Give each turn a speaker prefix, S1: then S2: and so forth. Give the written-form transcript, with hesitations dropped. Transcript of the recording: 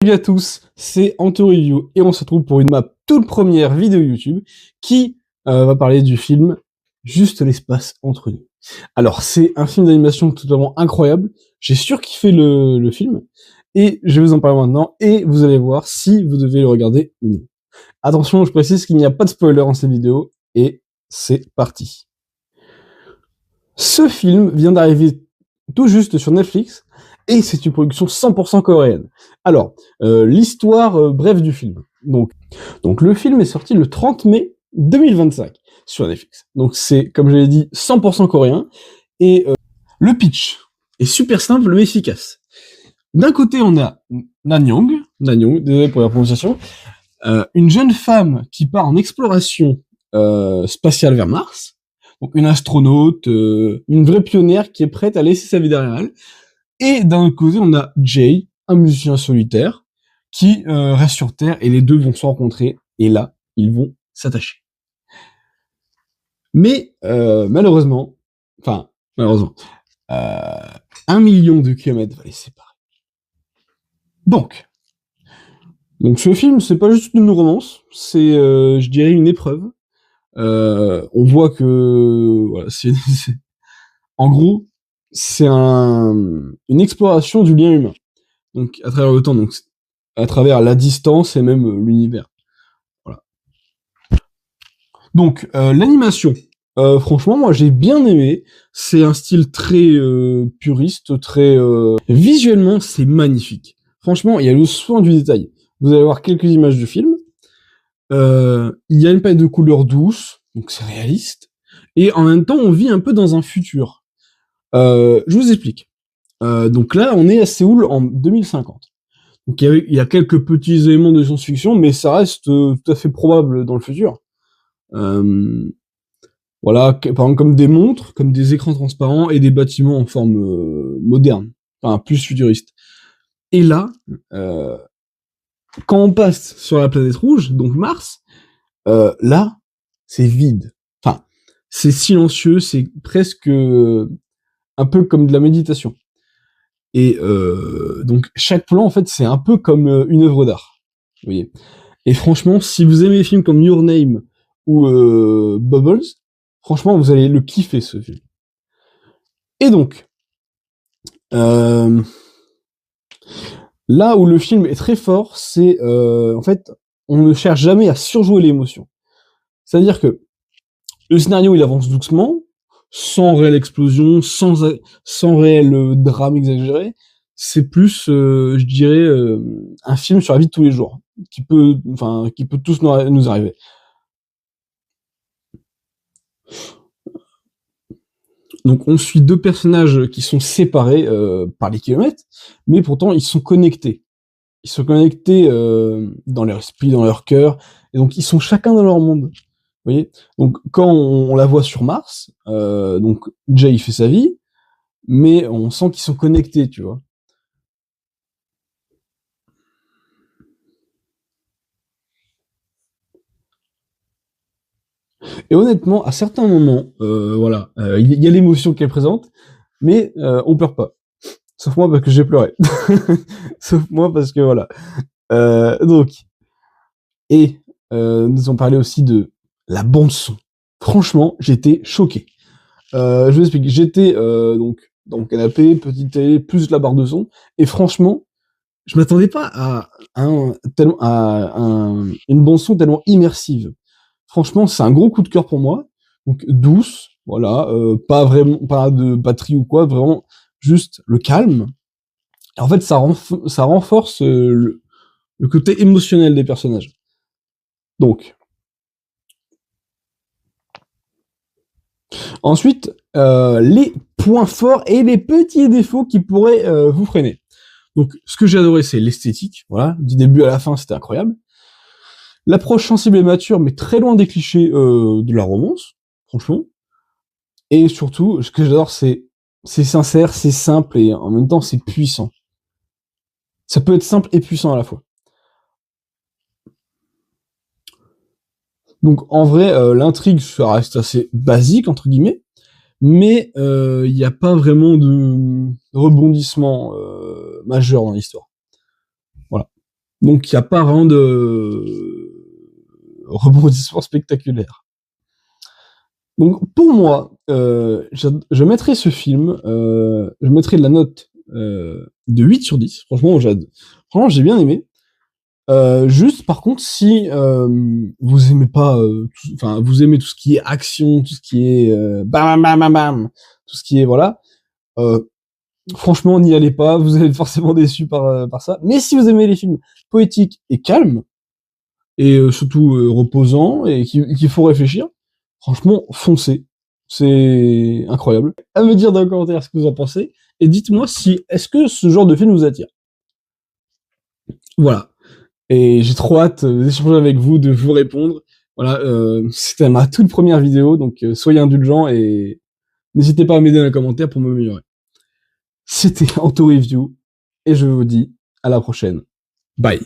S1: Salut à tous, c'est AntoReview et on se retrouve pour une toute première vidéo YouTube qui va parler du film Juste l'espace entre nous. Alors c'est un film d'animation totalement incroyable, j'ai surkiffé le film et je vais vous en parler maintenant et vous allez voir si vous devez le regarder ou non. Attention, je précise qu'il n'y a pas de spoiler dans cette vidéo et c'est parti. Ce film vient d'arriver tout juste sur Netflix et c'est une production 100% coréenne. Alors, l'histoire brève du film. Donc le film est sorti le 30 mai 2025 sur Netflix. Donc c'est, comme je l'ai dit, 100% coréen. Et le pitch est super simple mais efficace. D'un côté, on a Nanyong, désolé pour la prononciation, une jeune femme qui part en exploration spatiale vers Mars. Donc une astronaute, une vraie pionnière qui est prête à laisser sa vie derrière elle. Et d'un autre côté, on a Jay, un musicien solitaire, qui reste sur Terre, et les deux vont se rencontrer, et là, ils vont s'attacher. Mais malheureusement, 1 million de kilomètres va les séparer. Donc ce film, c'est pas juste une romance, c'est, je dirais, une épreuve. On voit que, voilà, en gros, c'est une exploration du lien humain. Donc, à travers le temps, donc, à travers la distance et même l'univers. Voilà. Donc, l'animation. Franchement, moi, j'ai bien aimé. C'est un style très puriste, très... Visuellement, c'est magnifique. Franchement, il y a le soin du détail. Vous allez voir quelques images du film. Il y a une palette de couleurs douces, donc c'est réaliste. Et en même temps, on vit un peu dans un futur. Je vous explique. Donc là, on est à Séoul en 2050. Donc il y a quelques petits éléments de science-fiction, mais ça reste tout à fait probable dans le futur. Voilà, par exemple comme des montres, comme des écrans transparents et des bâtiments en forme moderne, enfin plus futuriste. Et là, quand on passe sur la planète rouge, donc Mars, là, c'est vide. Enfin, c'est silencieux, c'est presque un peu comme de la méditation. Et donc chaque plan, en fait, c'est un peu comme une œuvre d'art. Vous voyez. Et franchement, si vous aimez les films comme Your Name ou Bubbles, franchement, vous allez le kiffer, ce film. Et donc, là où le film est très fort, c'est en fait, on ne cherche jamais à surjouer l'émotion. C'est-à-dire que le scénario, il avance doucement, sans réelle explosion, sans réel drame exagéré. C'est plus, je dirais, un film sur la vie de tous les jours, qui peut tous nous arriver. Donc on suit deux personnages qui sont séparés par les kilomètres, mais pourtant ils sont connectés. Ils sont connectés dans leur esprit, dans leur cœur, et donc ils sont chacun dans leur monde. Vous voyez. Donc quand on la voit sur Mars, donc Jay il fait sa vie, mais on sent qu'ils sont connectés, tu vois. Et honnêtement, à certains moments, voilà, il y a l'émotion qui est présente, mais on pleure pas. Sauf moi parce que j'ai pleuré. Sauf moi parce que voilà. Donc, et nous avons parlé aussi de la bande son. Franchement, j'étais choqué. Je vous explique. J'étais donc dans le canapé, petite télé, plus la barre de son, et franchement, je m'attendais pas à une bande son tellement immersive. Franchement, c'est un gros coup de cœur pour moi. Donc douce, voilà, pas de batterie ou quoi, vraiment juste le calme. Et en fait, ça renforce le côté émotionnel des personnages. Donc, ensuite, les points forts et les petits défauts qui pourraient vous freiner. Donc, ce que j'ai adoré, c'est l'esthétique. Voilà, du début à la fin, c'était incroyable. L'approche sensible et mature, mais très loin des clichés de la romance, franchement. Et surtout, ce que j'adore, c'est sincère, c'est simple et en même temps, c'est puissant. Ça peut être simple et puissant à la fois. Donc, en vrai, l'intrigue, ça reste assez basique, entre guillemets, mais il n'y a pas vraiment de rebondissement majeur dans l'histoire. Voilà. Donc il n'y a pas vraiment de rebondissement spectaculaire. Donc pour moi, je mettrais ce film, je mettrais la note de 8 sur 10. Franchement, j'ai bien aimé. Juste par contre, si vous aimez pas, enfin vous aimez tout ce qui est action, tout ce qui est bam bam bam bam, tout ce qui est voilà, euh, franchement n'y allez pas, vous allez être forcément déçu par ça. Mais si vous aimez les films poétiques et calmes et surtout reposants et qui font réfléchir, franchement foncez, c'est incroyable. À me dire dans les commentaires ce que vous en pensez et dites-moi si est-ce que ce genre de film vous attire. Voilà. Et j'ai trop hâte d'échanger avec vous, de vous répondre. Voilà, c'était ma toute première vidéo, donc soyez indulgents et n'hésitez pas à m'aider dans les commentaires pour m'améliorer. C'était Anto Review, et je vous dis à la prochaine. Bye.